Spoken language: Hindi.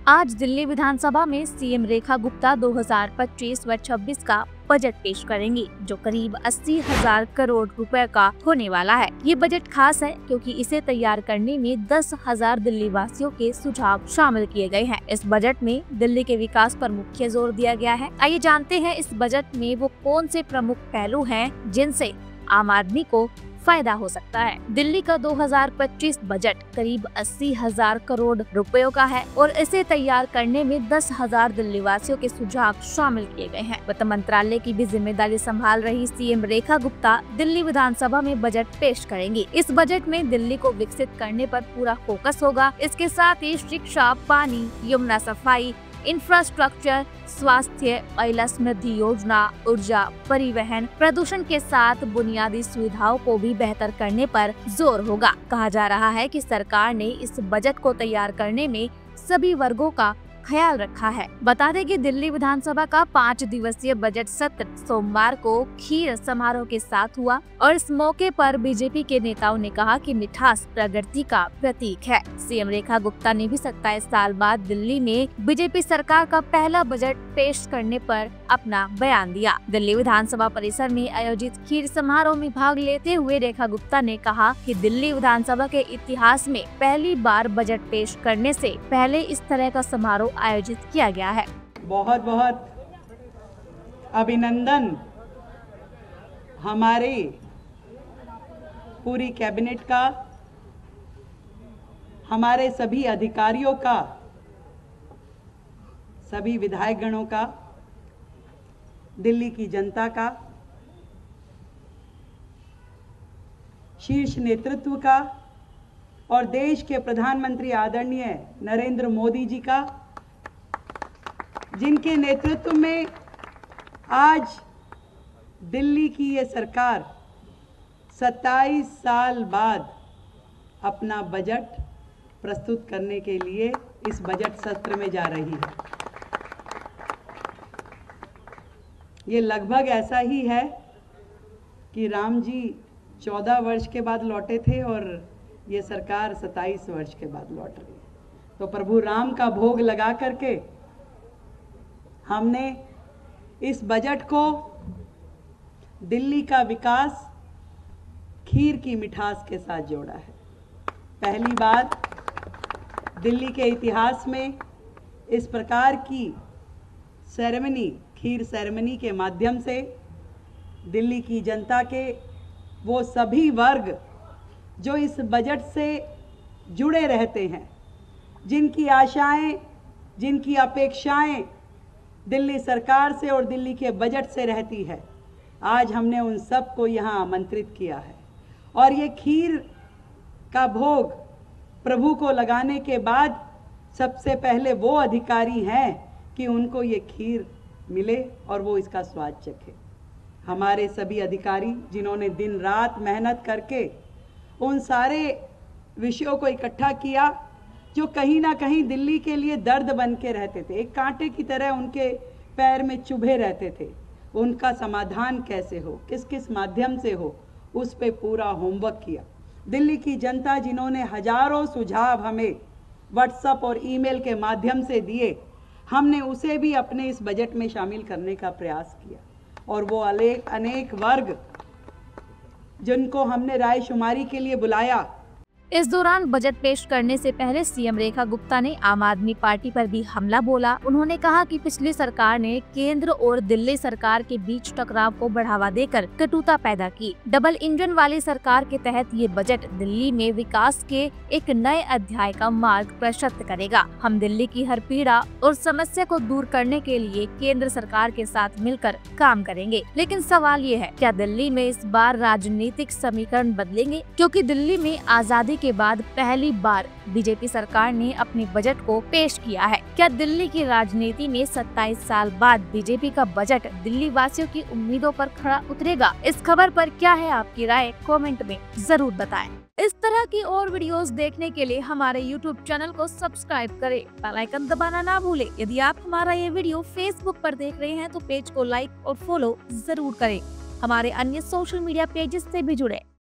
आज दिल्ली विधानसभा में सीएम रेखा गुप्ता 2025 व 26 का बजट पेश करेंगी, जो करीब 80,000 करोड़ रुपए का होने वाला है। ये बजट खास है क्योंकि इसे तैयार करने में 10,000 दिल्ली वासियों के सुझाव शामिल किए गए हैं। इस बजट में दिल्ली के विकास पर मुख्य जोर दिया गया है। आइए जानते हैं इस बजट में वो कौन से प्रमुख पहलू हैं जिनसे आम आदमी को फायदा हो सकता है। दिल्ली का 2025 बजट करीब 80,000 करोड़ रुपयों का है और इसे तैयार करने में 10,000 दिल्ली वासियों के सुझाव शामिल किए गए हैं। वित्त मंत्रालय की भी जिम्मेदारी संभाल रही सीएम रेखा गुप्ता दिल्ली विधानसभा में बजट पेश करेंगी। इस बजट में दिल्ली को विकसित करने पर पूरा फोकस होगा। इसके साथ ही शिक्षा, पानी, यमुना सफाई, इंफ्रास्ट्रक्चर, स्वास्थ्य, महिला समृद्धि योजना, ऊर्जा, परिवहन, प्रदूषण के साथ बुनियादी सुविधाओं को भी बेहतर करने पर जोर होगा। कहा जा रहा है कि सरकार ने इस बजट को तैयार करने में सभी वर्गों का ख्याल रखा है। बता दें कि दिल्ली विधानसभा का 5 दिवसीय बजट सत्र सोमवार को खीर समारोह के साथ हुआ और इस मौके पर बीजेपी के नेताओं ने कहा कि मिठास प्रगति का प्रतीक है। सीएम रेखा गुप्ता ने भी 27 साल बाद दिल्ली में बीजेपी सरकार का पहला बजट पेश करने पर अपना बयान दिया। दिल्ली विधानसभा परिसर में आयोजित खीर समारोह में भाग लेते हुए रेखा गुप्ता ने कहा कि दिल्ली विधानसभा के इतिहास में पहली बार बजट पेश करने से पहले इस तरह का समारोह आयोजित किया गया है। बहुत बहुत अभिनंदन हमारे पूरी कैबिनेट का, हमारे सभी अधिकारियों का, सभी विधायक गणों का, दिल्ली की जनता का, शीर्ष नेतृत्व का और देश के प्रधानमंत्री आदरणीय नरेंद्र मोदी जी का, जिनके नेतृत्व में आज दिल्ली की ये सरकार 27 साल बाद अपना बजट प्रस्तुत करने के लिए इस बजट सत्र में जा रही है। ये लगभग ऐसा ही है कि राम जी 14 वर्ष के बाद लौटे थे और ये सरकार 27 वर्ष के बाद लौट रही है। तो प्रभु राम का भोग लगा करके हमने इस बजट को दिल्ली का विकास खीर की मिठास के साथ जोड़ा है। पहली बार दिल्ली के इतिहास में इस प्रकार की सेरेमनी, खीर सेरेमनी के माध्यम से दिल्ली की जनता के वो सभी वर्ग जो इस बजट से जुड़े रहते हैं, जिनकी आशाएं, जिनकी अपेक्षाएं दिल्ली सरकार से और दिल्ली के बजट से रहती है, आज हमने उन सब को यहाँ आमंत्रित किया है। और ये खीर का भोग प्रभु को लगाने के बाद सबसे पहले वो अधिकारी हैं कि उनको ये खीर मिले और वो इसका स्वाद चखे। हमारे सभी अधिकारी जिन्होंने दिन रात मेहनत करके उन सारे विषयों को इकट्ठा किया जो कहीं ना कहीं दिल्ली के लिए दर्द बन के रहते थे, एक कांटे की तरह उनके पैर में चुभे रहते थे। उनका समाधान कैसे हो, किस किस माध्यम से हो, उस पे पूरा होमवर्क किया। दिल्ली की जनता जिन्होंने हजारों सुझाव हमें व्हाट्सएप और ईमेल के माध्यम से दिए, हमने उसे भी अपने इस बजट में शामिल करने का प्रयास किया। और वो अनेक वर्ग जिनको हमने रायशुमारी के लिए बुलाया। इस दौरान बजट पेश करने से पहले सीएम रेखा गुप्ता ने आम आदमी पार्टी पर भी हमला बोला। उन्होंने कहा कि पिछली सरकार ने केंद्र और दिल्ली सरकार के बीच टकराव को बढ़ावा देकर कटुता पैदा की। डबल इंजन वाली सरकार के तहत ये बजट दिल्ली में विकास के एक नए अध्याय का मार्ग प्रशस्त करेगा। हम दिल्ली की हर पीड़ा और समस्या को दूर करने के लिए केंद्र सरकार के साथ मिलकर काम करेंगे। लेकिन सवाल ये है, क्या दिल्ली में इस बार राजनीतिक समीकरण बदलेंगे? क्योंकि दिल्ली में आजादी के बाद पहली बार बीजेपी सरकार ने अपने बजट को पेश किया है। क्या दिल्ली की राजनीति में 27 साल बाद बीजेपी का बजट दिल्ली वासियों की उम्मीदों पर खरा उतरेगा? इस खबर पर क्या है आपकी राय? कमेंट में जरूर बताएं। इस तरह की और वीडियोस देखने के लिए हमारे YouTube चैनल को सब्सक्राइब करें, बेल आइकन दबाना ना भूलें। यदि आप हमारा ये वीडियो Facebook पर देख रहे हैं तो पेज को लाइक और फॉलो जरूर करें। हमारे अन्य सोशल मीडिया पेजेस से भी जुड़े।